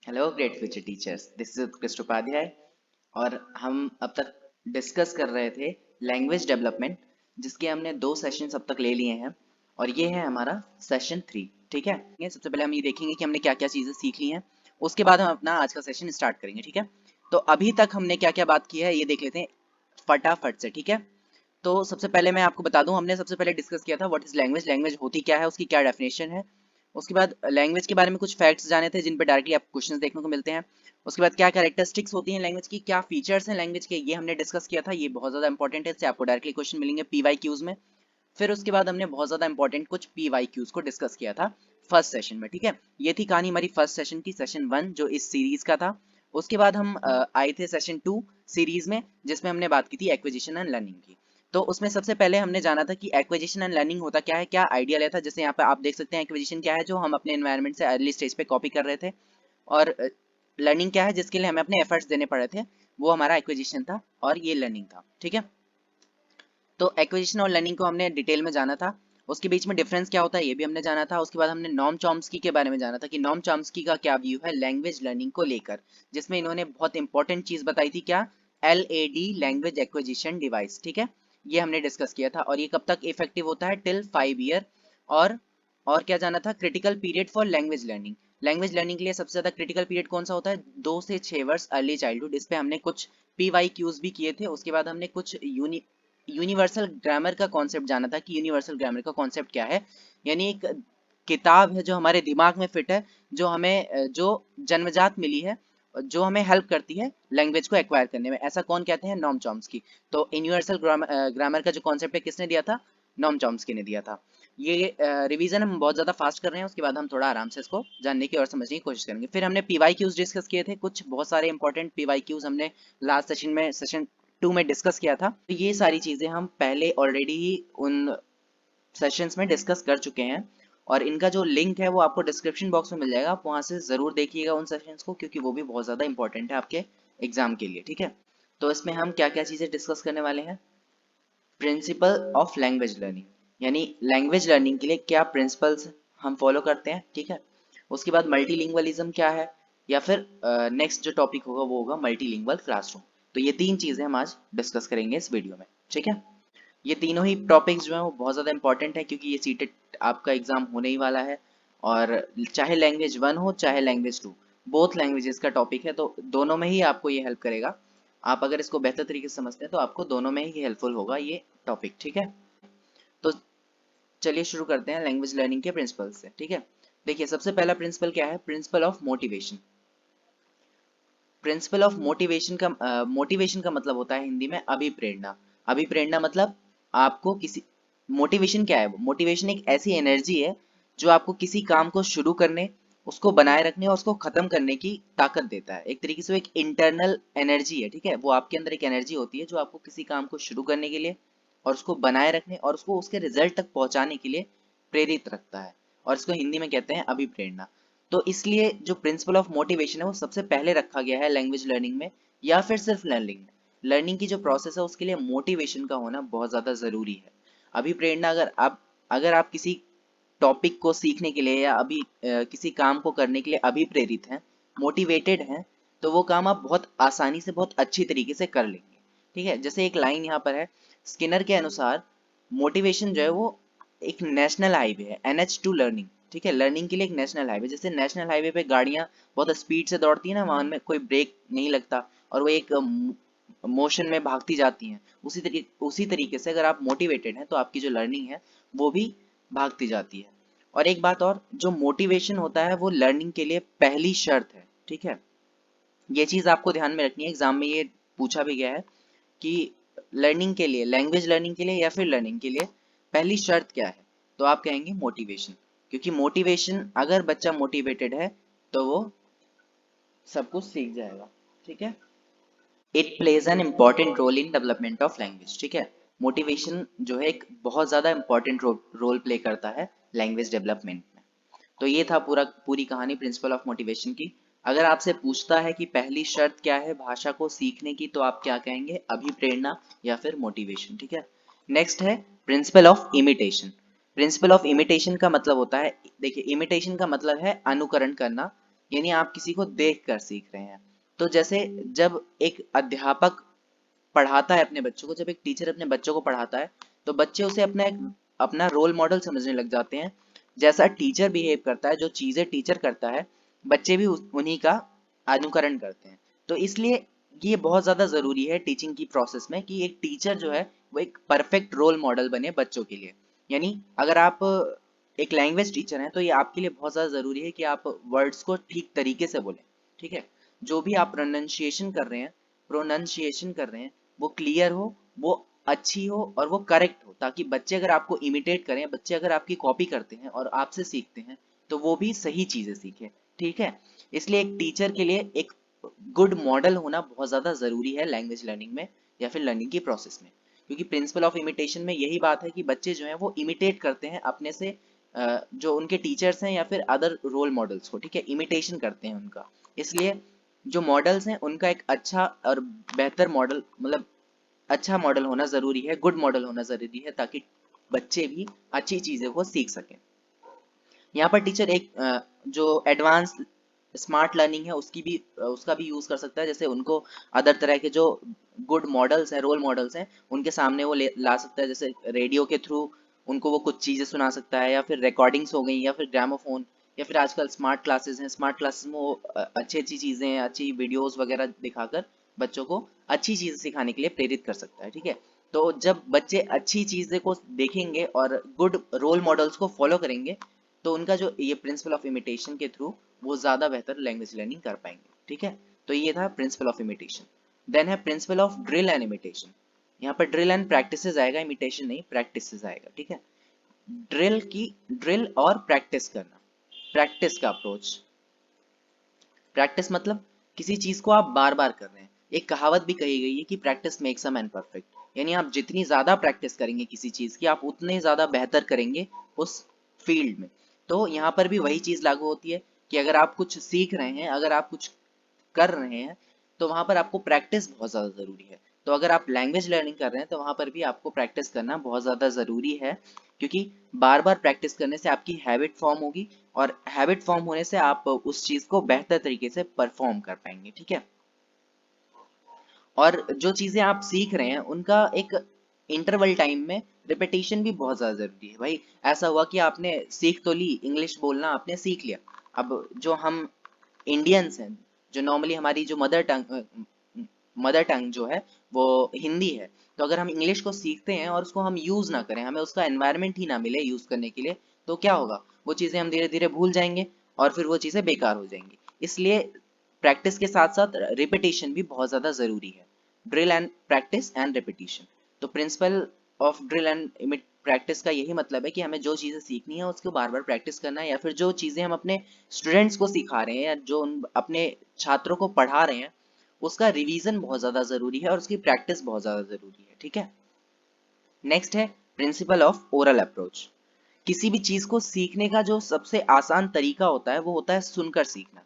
Hello great future teachers, this is उत्कृष्ट उपाध्याय। और हम अब तक डिस्कस कर रहे थे लैंग्वेज डेवलपमेंट, जिसके हमने 2 सेशंस अब तक ले लिए हैं और ये है हमारा सेशन 3। ठीक है, ये सबसे पहले हम ये देखेंगे कि हमने क्या क्या चीज़ें सीख ली हैं, उसके बाद हम अपना आज का सेशन स्टार्ट करेंगे। ठीक है, तो अभी तक हमने क्या क्या बात की है ये देख लेते हैं फटाफट से। ठीक है, तो सबसे पहले मैं आपको बता दूं, हमने सबसे पहले डिस्कस किया था व्हाट इज लैंग्वेज, लैंग्वेज होती क्या है, उसकी क्या डेफिनेशन है। उसके बाद लैंग्वेज के बारे में कुछ फैक्ट्स जाने थे जिन पर डायरेक्टली आपको क्वेश्चंस देखने को मिलते हैं। उसके बाद क्या कैरेक्टरिस्टिक्स होती हैं लैंग्वेज की, क्या फीचर्स हैं लैंग्वेज के, ये हमने डिस्कस किया था। ये बहुत ज़्यादा इंपॉर्टेंट है, इससे आपको डायरेक्टली क्वेश्चन मिलेंगे PYQs में। फिर उसके बाद हमने बहुत ज़्यादा इंपॉर्टेंट कुछ PYQs को डिस्कस किया था फर्स्ट सेशन में। ठीक है, ये थी कहानी हमारी फर्स्ट सेशन की, सेशन 1 जो इस सीरीज का था। उसके बाद हम आए थे सेशन 2 सीरीज में, जिसमें हमने बात की थी एक्विजिशन एंड लर्निंग की। तो उसमें सबसे पहले हमने जाना था कि एक्विजिशन एंड लर्निंग होता क्या है, क्या आइडिया लेता है। जैसे यहाँ पे आप देख सकते हैं एक्विजिशन क्या है, जो हम अपने एनवायरनमेंट से अर्ली स्टेज पे कॉपी कर रहे थे, और लर्निंग क्या है जिसके लिए हमें अपने एफर्ट्स देने पड़े थे, वो हमारा एक्विजिशन था और ये लर्निंग था। ठीक है, तो एक्विजिशन और लर्निंग को हमने डिटेल में जाना था। उसके बीच में डिफरेंस क्या होता है ये भी हमने जाना था। उसके बाद हमने नॉम चॉम्स्की के बारे में जाना था कि नॉम चॉम्स्की का क्या व्यू है लैंग्वेज लर्निंग को लेकर, जिसमें इन्होंने बहुत इंपॉर्टेंट चीज बताई थी, क्या, LAD लैंग्वेज एक्विजिशन डिवाइस। ठीक है, ये हमने डिस्कस किया था और ये कब तक इफेक्टिव होता है, टिल 5 ईयर। और और क्या जाना था, critical period for language learning. Language learning के लिए सबसे ज्यादा क्रिटिकल पीरियड कौन सा होता है, 2 से 6 वर्ष अर्ली चाइल्डहुड। इस पे हमने कुछ PYQs भी किए थे। उसके बाद हमने कुछ यूनिवर्सल ग्रामर का कॉन्सेप्ट जाना था कि यूनिवर्सल ग्रामर का कॉन्सेप्ट क्या है। यानी एक किताब है जो हमारे दिमाग में फिट है, जो हमें जो जन्मजात मिली है, जो हमें हेल्प करती है लैंग्वेज को एक्वायर करने में। ऐसा कौन कहते हैं, नॉम चॉम्स्की। तो यूनिवर्सल ग्रामर का जो कॉन्सेप्ट है किसने दिया था, नॉम चॉम्स्की ने दिया था। ये रिवीजन हम बहुत ज्यादा फास्ट कर रहे हैं, उसके बाद हम थोड़ा आराम से इसको जानने की और समझने की कोशिश करेंगे। फिर हमने PYQs डिस्कस किए थे, कुछ बहुत सारे इंपॉर्टेंट PYQs हमने लास्ट सेशन में सेशन 2 में डिस्कस किया था। तो ये सारी चीजें हम पहले ऑलरेडी ही उन सेशंस में डिस्कस कर चुके हैं, और इनका जो लिंक है वो आपको डिस्क्रिप्शन बॉक्स में मिल जाएगा। आप वहां से जरूर देखिएगा उन सेशंस को, क्योंकि वो भी बहुत ज्यादा इंपॉर्टेंट है आपके एग्जाम के लिए। ठीक है, तो इसमें हम क्या क्या चीजें डिस्कस करने वाले हैं, प्रिंसिपल ऑफ लैंग्वेज लर्निंग, यानी लैंग्वेज लर्निंग के लिए क्या प्रिंसिपल्स हम फॉलो करते हैं। ठीक है, उसके बाद मल्टीलिंगुअलिज्म क्या है, या फिर नेक्स्ट जो टॉपिक होगा वो होगा मल्टीलिंगुअल क्लासरूम। तो ये 3 चीजें हम आज डिस्कस करेंगे इस वीडियो में। ठीक है, ये तीनों ही टॉपिक्स जो हैं वो बहुत ज़्यादा इंपॉर्टेंट है, क्योंकि ये सीटेट आपका एग्जाम होने ही वाला है। और चाहे लैंग्वेज 1 हो चाहे लैंग्वेज 2, बोथ लैंग्वेजेस का टॉपिक है, तो दोनों में ही आपको ये हेल्प करेगा। आप अगर इसको बेहतर तरीके से समझते हैं तो आपको दोनों में ही हेल्पफुल होगा ये टॉपिक। ठीक है, तो चलिए शुरू करते हैं लैंग्वेज लर्निंग के प्रिंसिपल से। ठीक है, देखिए सबसे पहला प्रिंसिपल क्या है, principle of motivation. Principle of motivation का मतलब होता है हिंदी में अभिप्रेरणा। अभिप्रेरणा मतलब आपको किसी, मोटिवेशन क्या है, मोटिवेशन एक ऐसी एनर्जी है जो आपको किसी काम को शुरू करने, उसको बनाए रखने और उसको खत्म करने की ताकत देता है। एक तरीके से वो एक इंटरनल एनर्जी है। ठीक है, वो आपके अंदर एक एनर्जी होती है जो आपको किसी काम को शुरू करने के लिए और उसको बनाए रखने और उसको उसके रिजल्ट तक पहुंचाने के लिए प्रेरित रखता है, और इसको हिंदी में कहते हैं अभिप्रेरणा। तो इसलिए जो प्रिंसिपल ऑफ मोटिवेशन है वो सबसे पहले रखा गया है लैंग्वेज लर्निंग में, या फिर सिर्फ लर्निंग में। लर्निंग की जो प्रोसेस है उसके लिए मोटिवेशन का होना बहुत ज्यादा जरूरी है। अभी प्रेरणा, अगर आप किसी टॉपिक को सीखने के लिए या किसी काम को करने के लिए अभी प्रेरित हैं, मोटिवेटेड हैं, तो वो काम आप बहुत आसानी से बहुत अच्छी तरीके से कर लेंगे। ठीक है, जैसे एक लाइन यहाँ पर है, स्किनर के अनुसार मोटिवेशन जो है वो एक नेशनल हाईवे है, NH टू लर्निंग। ठीक है, लर्निंग के लिए एक नेशनल हाईवे, जैसे नेशनल हाईवे पे गाड़ियां बहुत स्पीड से दौड़ती है ना, वहां में कोई ब्रेक नहीं लगता और वो एक मोशन में भागती जाती हैं, उसी तरीके से अगर आप मोटिवेटेड हैं तो आपकी जो लर्निंग है वो भी भागती जाती है। और एक बात और, जो मोटिवेशन होता है वो लर्निंग के लिए पहली शर्त है। ठीक है, ये चीज आपको ध्यान में रखनी है, एग्जाम में ये पूछा भी गया है कि लर्निंग के लिए, लैंग्वेज लर्निंग के लिए या फिर लर्निंग के लिए पहली शर्त क्या है, तो आप कहेंगे मोटिवेशन। क्योंकि मोटिवेशन, अगर बच्चा मोटिवेटेड है तो वो सब कुछ सीख जाएगा। ठीक है, it plays an important role in development of language. ठीक है, मोटिवेशन जो है एक बहुत ज्यादा इंपॉर्टेंट रोल प्ले करता है लैंग्वेज डेवलपमेंट में। तो ये था पूरी कहानी प्रिंसिपल ऑफ मोटिवेशन की। अगर आपसे पूछता है कि पहली शर्त क्या है भाषा को सीखने की, तो आप क्या कहेंगे, अभिप्रेरणा या फिर मोटिवेशन। ठीक है, नेक्स्ट है principle of imitation. Principle of imitation का मतलब होता है, देखिए इमिटेशन का मतलब है अनुकरण करना, यानी आप किसी को देख कर सीख रहे हैं। तो जैसे जब एक अध्यापक पढ़ाता है अपने बच्चों को, जब एक टीचर अपने बच्चों को पढ़ाता है, तो बच्चे उसे अपना रोल मॉडल समझने लग जाते हैं। जैसा टीचर बिहेव करता है, जो चीजें टीचर करता है, बच्चे भी उन्हीं का अनुकरण करते हैं। तो इसलिए ये बहुत ज्यादा जरूरी है टीचिंग की प्रोसेस में कि एक टीचर जो है वो एक परफेक्ट रोल मॉडल बने बच्चों के लिए। यानी अगर आप एक लैंग्वेज टीचर हैं तो ये आपके लिए बहुत ज्यादा जरूरी है कि आप वर्ड्स को ठीक तरीके से बोलें। ठीक है, जो भी आप प्रोनाउंसिएशन कर रहे हैं वो क्लियर हो, वो अच्छी हो और वो करेक्ट हो, ताकि बच्चे अगर आपको इमिटेट करें, बच्चे अगर आपकी कॉपी करते हैं और आपसे सीखते हैं, तो वो भी सही चीजें सीखें। ठीक है, इसलिए एक टीचर के लिए एक गुड मॉडल होना बहुत ज्यादा जरूरी है लैंग्वेज लर्निंग में या फिर लर्निंग की प्रोसेस में। क्योंकि प्रिंसिपल ऑफ इमिटेशन में यही बात है कि बच्चे जो हैं वो इमिटेट करते हैं अपने से जो उनके टीचर्स हैं या फिर अदर रोल मॉडल्स को। ठीक है, इमिटेशन करते हैं उनका। इसलिए जो मॉडल्स हैं उनका एक अच्छा और बेहतर मॉडल, मतलब अच्छा मॉडल होना जरूरी है, गुड मॉडल होना जरूरी है, ताकि बच्चे भी अच्छी चीजों को सीख सकें। यहाँ पर टीचर एक जो एडवांस स्मार्ट लर्निंग है उसका भी यूज कर सकता है। जैसे उनको अदर तरह के जो गुड मॉडल्स हैं, रोल मॉडल्स हैं, उनके सामने वो ला सकता है। जैसे रेडियो के थ्रू उनको वो कुछ चीजें सुना सकता है, या फिर रिकॉर्डिंग्स हो गई, या फिर ग्रामोफोन, या फिर आजकल स्मार्ट क्लासेस हैं। स्मार्ट क्लासेस में वो अच्छी अच्छी चीजें, अच्छी वीडियोस वगैरह दिखाकर बच्चों को अच्छी चीजें सिखाने के लिए प्रेरित कर सकता है। ठीक है, तो जब बच्चे अच्छी चीजें को देखेंगे और गुड रोल मॉडल्स को फॉलो करेंगे, तो उनका जो ये प्रिंसिपल ऑफ इमिटेशन के थ्रू वो ज्यादा बेहतर लैंग्वेज लर्निंग कर पाएंगे। ठीक है, तो ये था प्रिंसिपल ऑफ इमिटेशन। देन है principal of drill and imitation. यहाँ पर ड्रिल एंड प्रैक्टिसेस आएगा, इमिटेशन नहीं, प्रैक्टिसेस आएगा। ठीक है, ड्रिल और प्रैक्टिस करना, प्रैक्टिस का अप्रोच। प्रैक्टिस मतलब किसी चीज को आप बार बार कर रहे हैं। एक कहावत भी कही गई है कि practice makes a man perfect. यानी आप जितनी ज्यादा प्रैक्टिस करेंगे किसी चीज की, आप उतने ज्यादा बेहतर करेंगे उस फील्ड में। तो यहाँ पर भी वही चीज लागू होती है कि अगर आप कुछ सीख रहे हैं, अगर आप कुछ कर रहे हैं, तो वहां पर आपको प्रैक्टिस बहुत ज्यादा जरूरी है। तो अगर आप लैंग्वेज लर्निंग कर रहे हैं तो वहां पर भी आपको प्रैक्टिस करना बहुत ज्यादा जरूरी है, क्योंकि बार बार प्रैक्टिस करने से आपकी हैबिट फॉर्म होगी, और हैबिट फॉर्म होने से आप उस चीज को बेहतर तरीके से परफॉर्म कर पाएंगे। ठीक है, और जो चीजें आप सीख रहे हैं उनका एक इंटरवल टाइम में रिपीटिशन भी बहुत ज्यादा जरूरी है। भाई ऐसा हुआ कि आपने सीख तो ली, इंग्लिश बोलना आपने सीख लिया, अब जो हम इंडियंस हैं, जो नॉर्मली हमारी जो मदर टंग जो है वो हिंदी है, तो अगर हम इंग्लिश को सीखते हैं और उसको हम यूज ना करें, हमें उसका एनवायरनमेंट ही ना मिले यूज करने के लिए, तो क्या होगा, वो चीजें हम धीरे धीरे भूल जाएंगे और फिर वो चीजें बेकार हो जाएंगी। इसलिए प्रैक्टिस के साथ साथ रिपीटिशन भी बहुत ज्यादा जरूरी है। Drill and practice and repetition. तो principle of drill and practice का यही मतलब है कि हमें जो चीजें सीखनी है उसको बार बार प्रैक्टिस करना है, या फिर जो चीजें हम अपने स्टूडेंट्स को सिखा रहे हैं या जो अपने छात्रों को पढ़ा रहे हैं, उसका रिवीजन बहुत ज्यादा जरूरी है और उसकी प्रैक्टिस बहुत ज्यादा जरूरी है। ठीक है, नेक्स्ट है प्रिंसिपल ऑफ ओरल अप्रोच। किसी भी चीज को सीखने का जो सबसे आसान तरीका होता है वो होता है सुनकर सीखना।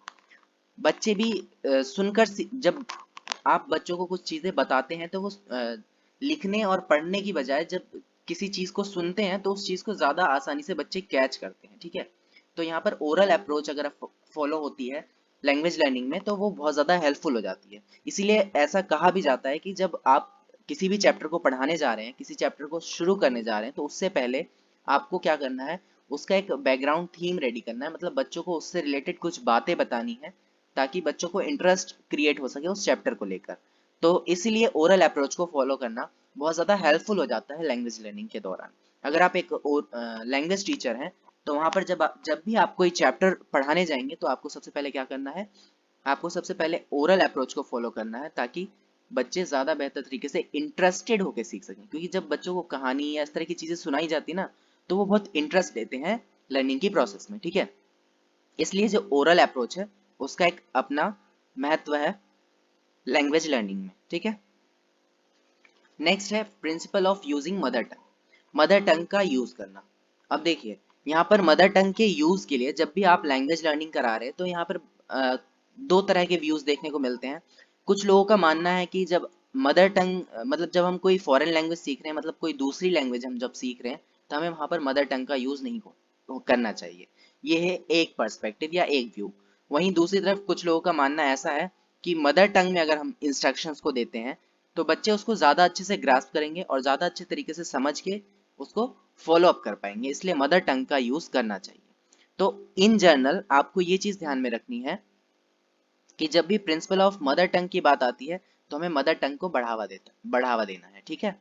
बच्चे भी जब आप बच्चों को कुछ चीजें बताते हैं तो वो लिखने और पढ़ने की बजाय जब किसी चीज को सुनते हैं तो उस चीज को ज्यादा आसानी से बच्चे कैच करते हैं। ठीक है, तो यहाँ पर ओरल अप्रोच अगर फॉलो होती है लैंग्वेज लर्निंग में तो वो बहुत ज्यादा हेल्पफुल हो जाती है। इसीलिए ऐसा कहा भी जाता है कि जब आप किसी भी चैप्टर को पढ़ाने जा रहे हैं, किसी चैप्टर को शुरू करने जा रहे हैं, तो उससे पहले आपको क्या करना है, उसका एक बैकग्राउंड थीम रेडी करना है। मतलब बच्चों को उससे रिलेटेड कुछ बातें बतानी है, ताकि बच्चों को इंटरेस्ट क्रिएट हो सके उस चैप्टर को लेकर। तो इसीलिए ओरल अप्रोच को फॉलो करना बहुत ज्यादा हेल्पफुल हो जाता है लैंग्वेज लर्निंग के दौरान। अगर आप एक लैंग्वेज टीचर हैं तो वहां पर जब भी आप कोई चैप्टर पढ़ाने जाएंगे तो आपको सबसे पहले क्या करना है, आपको सबसे पहले ओरल अप्रोच को फॉलो करना है, ताकि बच्चे ज्यादा बेहतर तरीके से इंटरेस्टेड होकर सीख सकें। क्योंकि जब बच्चों को कहानी या इस तरह की चीजें सुनाई जाती ना, तो वो बहुत इंटरेस्ट लेते हैं लर्निंग की प्रोसेस में। ठीक है, इसलिए जो ओरल अप्रोच है उसका एक अपना महत्व है लैंग्वेज लर्निंग में। ठीक है, नेक्स्ट है principle of using mother tongue. Mother tongue का यूज करना। अब देखिए यहाँ पर मदर टंग के यूज के लिए जब भी आप लैंग्वेज लर्निंग करा रहे हैं तो यहाँ पर दो तरह के व्यूज देखने को मिलते हैं। कुछ लोगों का मानना है कि जब मदर टंग मतलब जब हम कोई फॉरेन लैंग्वेज सीख रहे हैं, मतलब कोई दूसरी लैंग्वेज हम जब सीख रहे हैं, तो हमें वहां पर मदर टंग का यूज नहीं करना चाहिए। ये है एक पर्सपेक्टिव या एक व्यू। वहीं दूसरी तरफ कुछ लोगों का मानना ऐसा है कि मदर टंग में अगर हम इंस्ट्रक्शंस को देते हैं तो बच्चे उसको ज़्यादा अच्छे से ग्रास्प करेंगे और ज़्यादा अच्छे तरीके से समझ के उसको फॉलो अप कर पाएंगे, इसलिए मदर टंग का यूज़ करना चाहिए। तो इन जनरल आपको ये चीज़ ध्यान में रखनी है कि जब भी प्रिंसिपल ऑफ मदर टंग की बात आती है तो हमें मदर टंग को बढ़ावा देना है, ठीक है।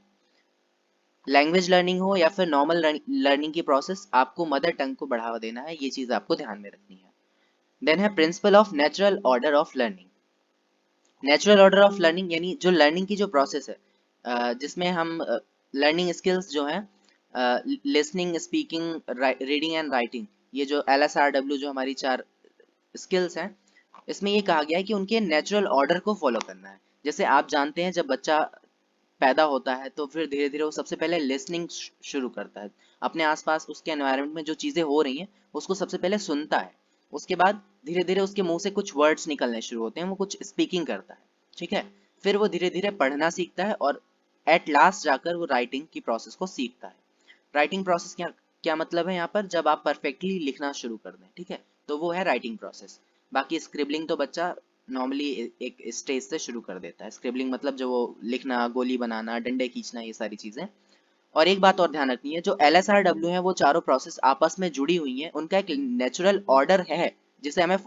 लैंग्वेज लर्निंग हो या फिर नॉर्मल लर्निंग की प्रोसेस, आपको मदर टंग को बढ़ावा देना है, ये चीज़ आपको ध्यान में रखनी है। देन है principle of natural order of learning. Natural order of learning यानी जो लर्निंग की जो प्रोसेस है, जिसमें हम लर्निंग स्किल्स जो हैं, listening, speaking, reading and writing, ये जो LSRW जो हमारी 4 स्किल्स हैं, इसमें ये कहा गया है कि उनके नेचुरल ऑर्डर को फॉलो करना है। जैसे आप जानते हैं जब बच्चा पैदा होता है तो फिर धीरे धीरे वो सबसे पहले लिसनिंग शुरू करता है, अपने आसपास उसके एनवायरनमेंट में जो चीज़ें हो रही हैं उसको सबसे पहले सुनता है। उसके बाद धीरे धीरे उसके मुंह से कुछ वर्ड्स निकलने शुरू होते हैं, वो कुछ स्पीकिंग करता है, ठीक है। फिर वो धीरे धीरे पढ़ना सीखता है और एट लास्ट जाकर वो राइटिंग की प्रोसेस को सीखता है। राइटिंग प्रोसेस क्या क्या मतलब है यहाँ पर, जब आप परफेक्टली लिखना शुरू कर दें, ठीक है, तो वो है राइटिंग प्रोसेस। बाकी स्क्रिबलिंग तो बच्चा नॉर्मली एक स्टेज से शुरू कर देता है। स्क्रिबलिंग मतलब जो वो लिखना, गोली बनाना, डंडे खींचना, ये सारी चीजें। और एक बात और ध्यान रखनी है, जो LSRW है वो चारों प्रोसेस आपस में जुड़ी हुई हैं, उनका एक नेचुरल ऑर्डर है जिसे हमें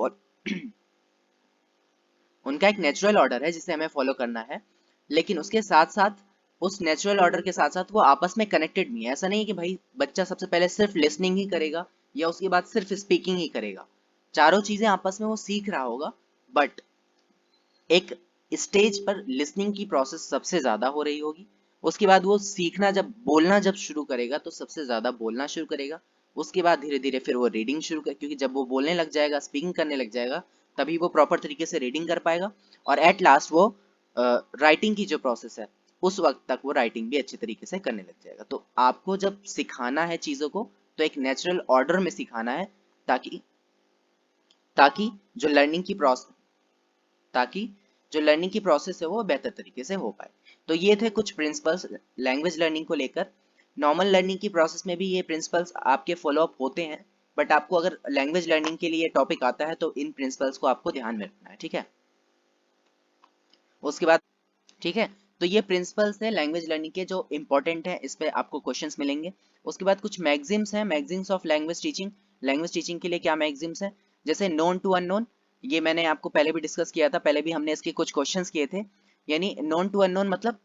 उनका एक नेचुरल ऑर्डर है जिसे हमें फॉलो करना है, लेकिन उसके साथ साथ उस नेचुरल ऑर्डर के साथ साथ वो आपस में कनेक्टेड भी है। ऐसा नहीं है कि भाई बच्चा सबसे पहले सिर्फ लिसनिंग ही करेगा या उसके बाद सिर्फ स्पीकिंग ही करेगा। चारों चीजें आपस में वो सीख रहा होगा, बट एक स्टेज पर लिसनिंग की प्रोसेस सबसे ज्यादा हो रही होगी, उसके बाद वो सीखना, जब बोलना जब शुरू करेगा तो सबसे ज्यादा बोलना शुरू करेगा। उसके बाद धीरे धीरे फिर वो रीडिंग शुरू कर, क्योंकि जब वो बोलने लग जाएगा, स्पीकिंग करने लग जाएगा, तभी वो प्रॉपर तरीके से रीडिंग कर पाएगा। और एट लास्ट वो राइटिंग की जो प्रोसेस है, उस वक्त तक वो राइटिंग भी अच्छी तरीके से करने लग जाएगा। तो आपको जब सिखाना है चीजों को तो एक नेचुरल ऑर्डर में सिखाना है, ताकि ताकि जो लर्निंग की प्रोसेस ताकि जो लर्निंग की प्रोसेस है वो बेहतर तरीके से हो पाए। तो ये थे कुछ प्रिंसिपल्स लैंग्वेज लर्निंग को लेकर। नॉर्मल लर्निंग की प्रोसेस में भी ये प्रिंसिपल्स आपके फॉलो अप होते हैं, बट आपको अगर लैंग्वेज लर्निंग के लिए टॉपिक आता है तो इन प्रिंसिपल्स को आपको ध्यान में रखना है, ठीक है। उसके बाद, ठीक है, तो ये प्रिंसिपल्स है लैंग्वेज लर्निंग के जो इंपॉर्टेंट है, इस पे आपको क्वेश्चंस मिलेंगे। उसके बाद कुछ मैगजीम्स हैं, magazines of language teaching. Language teaching के लिए क्या मैगजीम्स हैं, जैसे नोन टू अननोन, ये मैंने आपको पहले भी डिस्कस किया था, पहले भी हमने इसके कुछ क्वेश्चंस किए थे। यानी नोन टू अननोन मतलब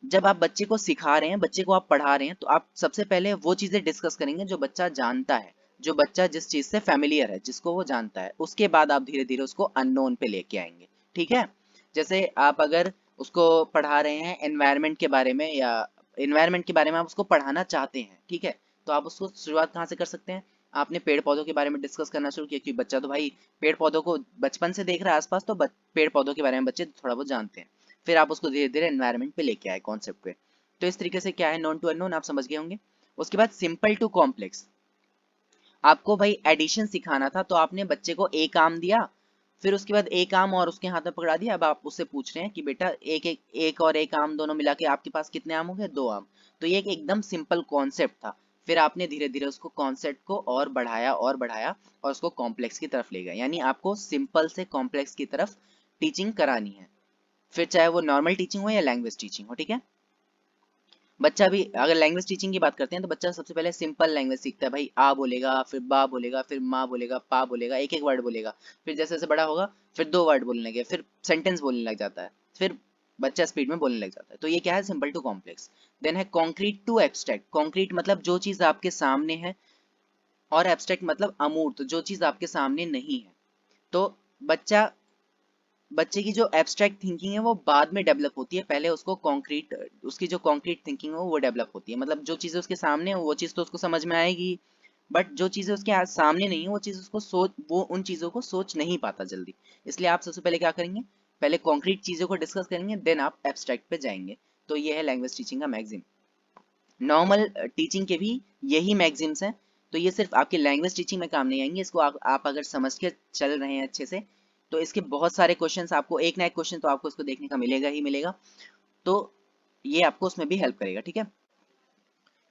जब आप बच्चे को सिखा रहे हैं, बच्चे को आप पढ़ा रहे हैं, तो आप सबसे पहले वो चीजें डिस्कस करेंगे जो बच्चा जानता है, जो बच्चा जिस चीज से फेमिलियर है, जिसको वो जानता है। उसके बाद आप धीरे धीरे उसको अननोन पे लेके आएंगे, ठीक है। जैसे आप अगर उसको पढ़ा रहे हैं एनवायरनमेंट के बारे में, या एनवायरनमेंट के बारे में आप उसको पढ़ाना चाहते हैं, ठीक है, तो आप उसको शुरुआत कहाँ से कर सकते हैं, आपने पेड़ पौधों के बारे में डिस्कस करना शुरू किया, क्योंकि बच्चा तो भाई पेड़ पौधों को बचपन से देख रहा है आसपास, तो पेड़ पौधों के बारे में बच्चे थोड़ा बहुत जानते हैं। फिर आप उसको धीरे धीरे एनवायरनमेंट पे लेके आए, कॉन्सेप्ट पे। तो इस तरीके से क्या है नॉन टू अननोन, आप समझ गए होंगे। उसके बाद सिंपल टू कॉम्प्लेक्स, आपको भाई एडिशन सिखाना था तो आपने बच्चे को एक आम दिया, फिर उसके बाद एक आम और उसके हाथ में पकड़ा दिया। अब आप उससे पूछ रहे हैं कि बेटा एक और एक आम दोनों मिला के आपके पास कितने आम हो गए, 2 आम। तो ये एक एकदम सिंपल कॉन्सेप्ट था। फिर आपने धीरे धीरे उसको कॉन्सेप्ट को और बढ़ाया और उसको कॉम्प्लेक्स की तरफ ले गए, यानी आपको सिंपल से कॉम्प्लेक्स की तरफ टीचिंग करानी है, फिर चाहे वो नॉर्मल टीचिंग हो या लैंग्वेज टीचिंग हो, ठीक है। बच्चा भी अगर लैंग्वेज टीचिंग की बात करते हैं तो बच्चा सबसे पहले सिंपल लैंग्वेज सीखता है, भाई आ बोलेगा, फिर बा बोलेगा, फिर माँ बोलेगा, पा बोलेगा, एक एक वर्ड बोलेगा। फिर जैसे जैसे बड़ा होगा फिर 2 वर्ड बोलने लगे, फिर सेंटेंस बोलने लग जाता है, फिर बच्चा स्पीड में बोलने लग जाता है। तो ये क्या है, सिंपल टू कॉम्प्लेक्स। देन है कॉन्क्रीट टू एब्स्ट्रैक्ट। कॉन्क्रीट मतलब जो चीज आपके सामने है, और एब्स्ट्रैक्ट मतलब अमूर्त, जो चीज आपके सामने नहीं है। तो बच्चा बच्चे की जो एब्स्ट्रैक्ट थिंकिंग है वो बाद में डेवलप होती है, पहले उसको कॉन्क्रीट, उसकी जो कॉन्क्रीट थिंकिंग है वो डेवलप होती है। मतलब जो चीज़ें उसके सामने है वो चीज़ तो उसको समझ में आएगी, बट जो चीज़ें उसके सामने नहीं है वो चीज़ उसको सोच, वो उन चीज़ों को सोच नहीं पाता जल्दी। इसलिए आप सबसे पहले क्या करेंगे, पहले कॉन्क्रीट चीज़ों को डिस्कस करेंगे, देन आप एब्स्ट्रैक्ट पे जाएंगे। तो ये है लैंग्वेज टीचिंग का मैगजीम। नॉर्मल टीचिंग के भी यही मैगजीम्स हैं, तो ये सिर्फ आपकी लैंग्वेज टीचिंग में काम नहीं आएंगे। इसको आप अगर समझ के चल रहे हैं अच्छे से, तो इसके बहुत सारे क्वेश्चंस आपको, एक ना एक क्वेश्चन तो आपको इसको देखने का मिलेगा ही मिलेगा। तो ये आपको उसमें भी हेल्प करेगा, ठीक है।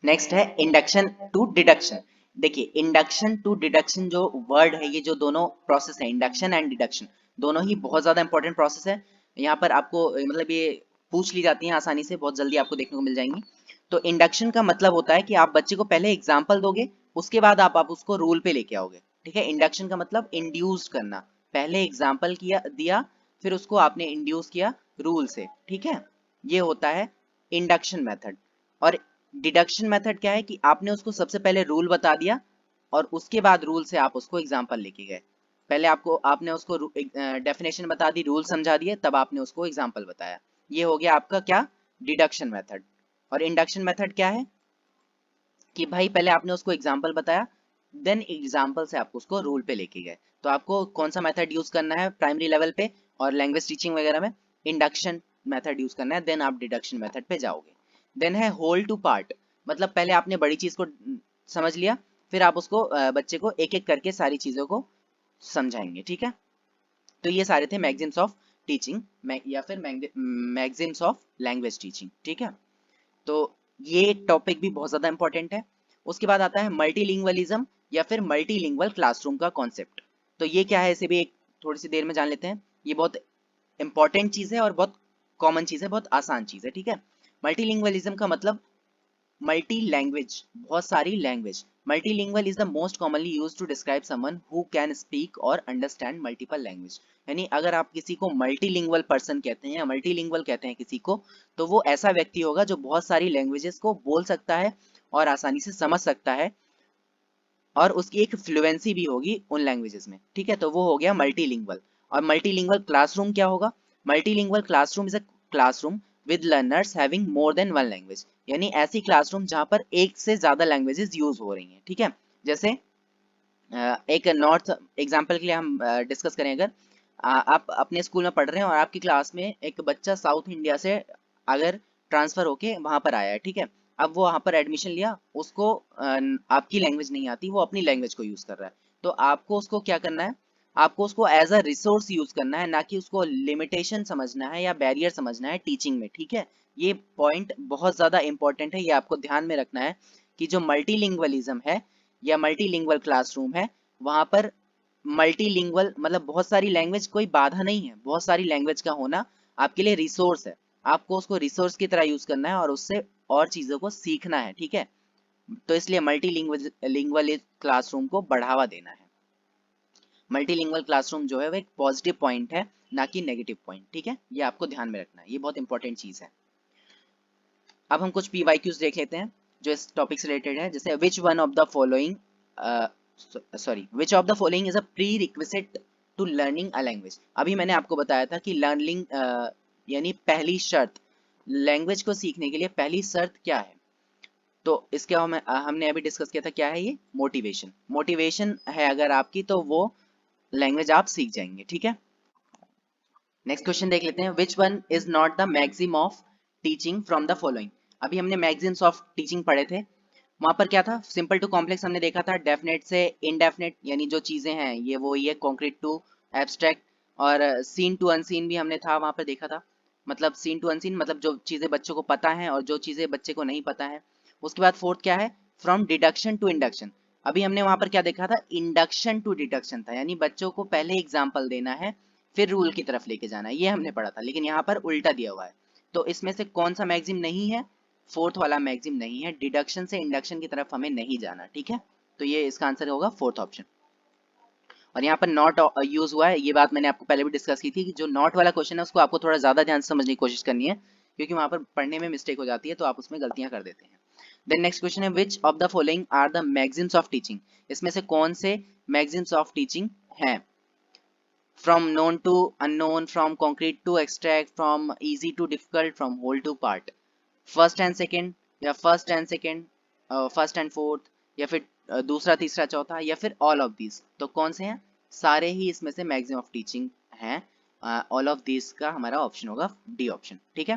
नेक्स्ट है इंडक्शन टू डिडक्शन। देखिए इंडक्शन टू डिडक्शन जो वर्ड है, ये जो दोनों प्रोसेस है, इंडक्शन एंड डिडक्शन, दोनों ही बहुत ज्यादा इंपॉर्टेंट प्रोसेस है। यहाँ पर आपको मतलब ये पूछ ली जाती हैं आसानी से, बहुत जल्दी आपको देखने को मिल जाएंगी। तो इंडक्शन का मतलब होता है कि आप बच्चे को पहले एग्जाम्पल दोगे, उसके बाद आप उसको रूल पे लेके आओगे। ठीक है, इंडक्शन का मतलब इंड्यूस करना, पहले एग्जाम्पल किया दिया, फिर उसको आपने इंड्यूस किया रूल से। ठीक है, ये होता है इंडक्शन मेथड। और डिडक्शन मेथड क्या है कि आपने उसको सबसे पहले रूल बता दिया और उसके बाद रूल से आप उसको एग्जाम्पल लेके गए। पहले आपने उसको डेफिनेशन बता दी, रूल समझा दिए, तब आपने उसको एग्जाम्पल बताया। ये हो गया आपका क्या, डिडक्शन मेथड। और इंडक्शन मेथड क्या है कि भाई पहले आपने उसको एग्जाम्पल बताया, देन एग्जाम्पल से आप उसको रूल पे लेके गए। तो आपको कौन सा मेथड यूज करना है प्राइमरी लेवल पे और लैंग्वेज टीचिंग वगैरह में, इंडक्शन मेथड यूज करना है, देन आप डिडक्शन मेथड पे जाओगे। देन है होल टू पार्ट, मतलब पहले आपने बड़ी चीज को समझ लिया, फिर आप उसको बच्चे को एक एक करके सारी चीजों को समझाएंगे। ठीक है, तो ये सारे थे मैगजीम्स ऑफ टीचिंग या फिर मैगजीम्स ऑफ लैंग्वेज टीचिंग। ठीक है, तो ये टॉपिक भी बहुत ज्यादा इंपॉर्टेंट है। उसके बाद आता है मल्टीलिंगुअलिज्म या फिर मल्टीलिंगुअल क्लासरूम का कॉन्सेप्ट। तो ये क्या है, इसे भी एक थोड़ी सी देर में जान लेते हैं। ये बहुत इंपॉर्टेंट चीज है और बहुत कॉमन चीज है, बहुत आसान चीज है। ठीक है, मल्टीलिंगुअलिज्म का मतलब मल्टी लैंग्वेज, बहुत सारी language. Multilingual is the most commonly used to describe someone who can speak और अंडरस्टैंड मल्टीपल लैंग्वेज। यानी अगर आप किसी को मल्टीलिंगुअल पर्सन कहते हैं या मल्टीलिंगुअल कहते हैं किसी को, तो वो ऐसा व्यक्ति होगा जो बहुत सारी लैंग्वेजेस को बोल सकता है और आसानी से समझ सकता है, और उसकी एक फ्लुएंसी भी होगी उन लैंग्वेजेस में। ठीक है, तो वो हो गया मल्टीलिंगुअल। और मल्टीलिंगुअल क्लासरूम क्या होगा, multilingual classroom is a classroom with learners having more than one language. यानी ऐसी क्लासरूम जहां पर एक से ज्यादा लैंग्वेजेस यूज हो रही हैं। ठीक है, जैसे एक नॉर्थ एग्जाम्पल के लिए हम डिस्कस करें, अगर आप अपने स्कूल में पढ़ रहे हैं और आपकी क्लास में एक बच्चा साउथ इंडिया से अगर ट्रांसफर होके वहां पर आया है। ठीक है, अब वो वहां पर एडमिशन लिया, उसको आपकी लैंग्वेज नहीं आती, वो अपनी लैंग्वेज को यूज कर रहा है। तो आपको उसको क्या करना है, आपको उसको एज अ रिसोर्स यूज करना है, ना कि उसको लिमिटेशन समझना है या बैरियर समझना है टीचिंग में। ठीक है, ये पॉइंट बहुत ज्यादा इंपॉर्टेंट है, ये आपको ध्यान में रखना है कि जो मल्टीलिंगुअलिज्म है या मल्टीलिंगुअल क्लासरूम है, वहां पर मल्टीलिंगुअल मतलब बहुत सारी लैंग्वेज कोई बाधा नहीं है, बहुत सारी लैंग्वेज का होना आपके लिए रिसोर्स है। आपको उसको रिसोर्स की तरह यूज करना है और उससे और चीजों को सीखना है। ठीक है, तो इसलिए मल्टीलिंगुअल क्लासरूम को बढ़ावा देना है। मल्टीलिंगुअल क्लासरूम जो है वो एक पॉजिटिव पॉइंट है, ना कि नेगेटिव पॉइंट। ठीक है, ये आपको ध्यान में रखना है, ये बहुत इंपॉर्टेंट चीज है। अब हम कुछ पीवाईक्यूज देख लेते हैं जो इस टॉपिक से रिलेटेड है। जैसे which one of the following which of the following is a prerequisite to learning a language. अभी मैंने आपको बताया था कि लर्निंग यानी पहली शर्त, लैंग्वेज को सीखने के लिए पहली शर्त क्या है। तो इसके हमने अभी डिस्कस किया था, क्या है ये, मोटिवेशन। मोटिवेशन है अगर आपकी, तो वो लैंग्वेज आप सीख जाएंगे। ठीक है, नेक्स्ट क्वेश्चन देख लेते हैं, which one is not the maxim of teaching from the following. अभी हमने मैक्सिम्स ऑफ टीचिंग पढ़े थे, वहां पर क्या था, सिंपल टू कॉम्प्लेक्स हमने देखा था, डेफिनेट से इनडेफिनेट यानी जो चीजें हैं ये वो ये, कॉन्क्रीट टू एब्स्ट्रैक्ट, और सीन टू अनसीन भी हमने था वहां पर देखा था। मतलब सीन टू अनसीन मतलब जो चीजें बच्चों को पता है और जो चीजें बच्चे को नहीं पता है। उसके बाद फोर्थ क्या है, फ्रॉम डिडक्शन टू इंडक्शन। अभी हमने वहां पर क्या देखा था, इंडक्शन टू डिडक्शन था, यानी बच्चों को पहले एग्जाम्पल देना है फिर रूल की तरफ लेके जाना है, ये हमने पढ़ा था। लेकिन यहाँ पर उल्टा दिया हुआ है, तो इसमें से कौन सा मैक्सिम नहीं है, फोर्थ वाला मैक्सिम नहीं है, डिडक्शन से इंडक्शन की तरफ हमें नहीं जाना। ठीक है, तो ये इसका आंसर होगा फोर्थ ऑप्शन। और यहाँ पर नॉट यूज हुआ है, ये बात मैंने आपको पहले भी डिस्कस की थी कि जो नॉट वाला क्वेश्चन है उसको आपको थोड़ा ज्यादा ध्यान से समझने की कोशिश करनी है, क्योंकि वहां पर पढ़ने में मिस्टेक हो जाती है, तो आप उसमें गलतियां कर देते हैं। देन नेक्स्ट क्वेश्चन है, which of the following are the maxims of teaching. इसमें से कौन से मैक्सिम्स ऑफ टीचिंग हैं, from known to unknown, from concrete to abstract, from easy to difficult, from whole to part, first and second या first and second, first and fourth, या फिर दूसरा तीसरा चौथा, या फिर ऑल ऑफ दीज। तो कौन से हैं, सारे ही इसमें से मैक्सिमम ऑफ टीचिंग हैं, ऑल ऑफ दीज का हमारा ऑप्शन होगा डी ऑप्शन। ठीक है,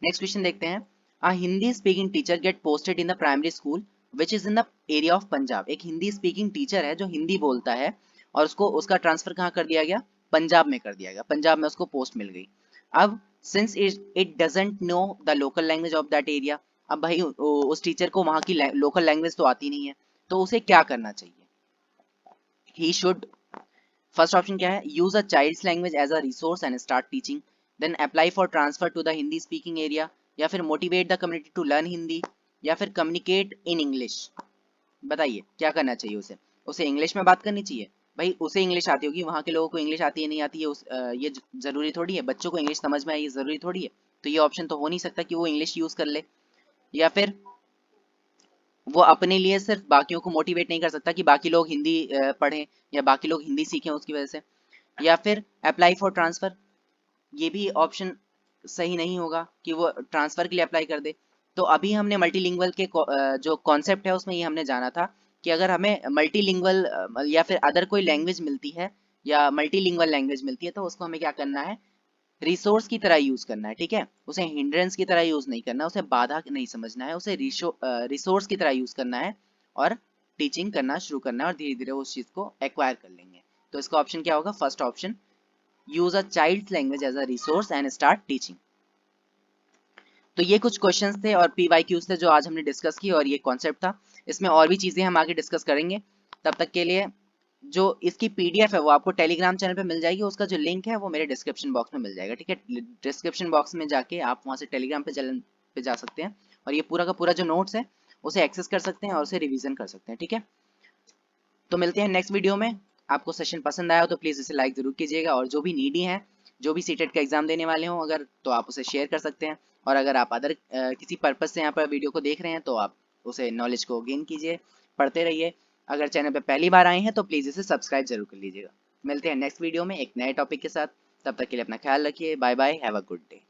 नेक्स्ट क्वेश्चन देखते हैं, a Hindi speaking teacher get posted in the primary school which is in the area of Punjab. एक हिंदी स्पीकिंग टीचर है जो हिंदी बोलता है और उसको उसका ट्रांसफर कहाँ कर दिया गया, पंजाब में कर दिया गया, पंजाब में उसको पोस्ट मिल गई। अब since it doesn't know the local language of that area, अब भाई उस टीचर को वहां की लोकल लैंग्वेज तो आती नहीं है, तो उसे क्या करना चाहिए? ही शुड, फर्स्ट ऑप्शन क्या है, use a child's language as a resource and start teaching, then apply for transfer to the Hindi speaking area, या फिर motivate the community to learn Hindi, या फिर कम्युनिकेट इन इंग्लिश। बताइए क्या करना चाहिए उसे? उसे इंग्लिश में बात करनी चाहिए? भाई उसे इंग्लिश आती होगी, वहाँ के लोगों को इंग्लिश आती है नहीं आती है ये जरूरी थोड़ी है, बच्चों को इंग्लिश समझ में आई, ये जरूरी थोड़ी है। तो ये ऑप्शन तो हो नहीं सकता कि वो इंग्लिश यूज कर ले। या फिर वो अपने लिए सिर्फ बाकियों को मोटिवेट नहीं कर सकता कि बाकी लोग हिंदी पढ़ें या बाकी लोग हिंदी सीखें उसकी वजह से। या फिर अप्लाई फॉर ट्रांसफर, ये भी ऑप्शन सही नहीं होगा कि वो ट्रांसफर के लिए अप्लाई कर दे। तो अभी हमने मल्टीलिंगुअल के जो कॉन्सेप्ट है उसमें ये हमने जाना था कि अगर हमें मल्टीलिंगुअल या फिर अदर कोई लैंग्वेज मिलती है या मल्टीलिंगुअल लैंग्वेज मिलती है तो उसको हमें क्या करना है, रिसोर्स की तरह यूज करना है। ठीक है, उसे हिंड्रेंस की तरह यूज नहीं करना, उसे बाधा नहीं समझना है, उसे रिसोर्स की तरह यूज करना है और टीचिंग करना शुरू करना है और धीरे धीरे उस चीज को एक्वायर कर लेंगे। तो इसका ऑप्शन क्या होगा? First option, use a child language as a resource and start teaching. तो ये कुछ क्वेश्चंस थे और पीवाईक्यूज थे जो आज हमने डिस्कस की और ये कॉन्सेप्ट था। इसमें और भी चीजें हम आगे डिस्कस करेंगे। तब तक के लिए जो इसकी पीडीएफ है वो आपको टेलीग्राम चैनल पे मिल जाएगी, उसका जो लिंक है वो मेरे डिस्क्रिप्शन बॉक्स में मिल जाएगा। ठीक है, डिस्क्रिप्शन बॉक्स में जाके आप वहां से टेलीग्राम पे जा सकते हैं और ये पूरा का पूरा जो नोट्स है उसे एक्सेस कर सकते हैं और उसे रिवीजन कर सकते हैं। ठीक है, तो मिलते हैं नेक्स्ट वीडियो में। आपको सेशन पसंद आया हो तो प्लीज़ इसे लाइक ज़रूर कीजिएगा और जो भी नीडी हैं, जो भी सीटेट का एग्ज़ाम देने वाले हों अगर, तो आप उसे शेयर कर सकते हैं। और अगर आप अदर किसी पर्पज़ से यहाँ पर वीडियो को देख रहे हैं तो आप उसे नॉलेज को गेन कीजिए, पढ़ते रहिए। अगर चैनल पर पहली बार आए हैं तो प्लीज़ इसे सब्सक्राइब जरूर कर लीजिएगा। मिलते हैं नेक्स्ट वीडियो में एक नए टॉपिक के साथ। तब तक के लिए अपना ख्याल रखिए। Bye bye, have a good day.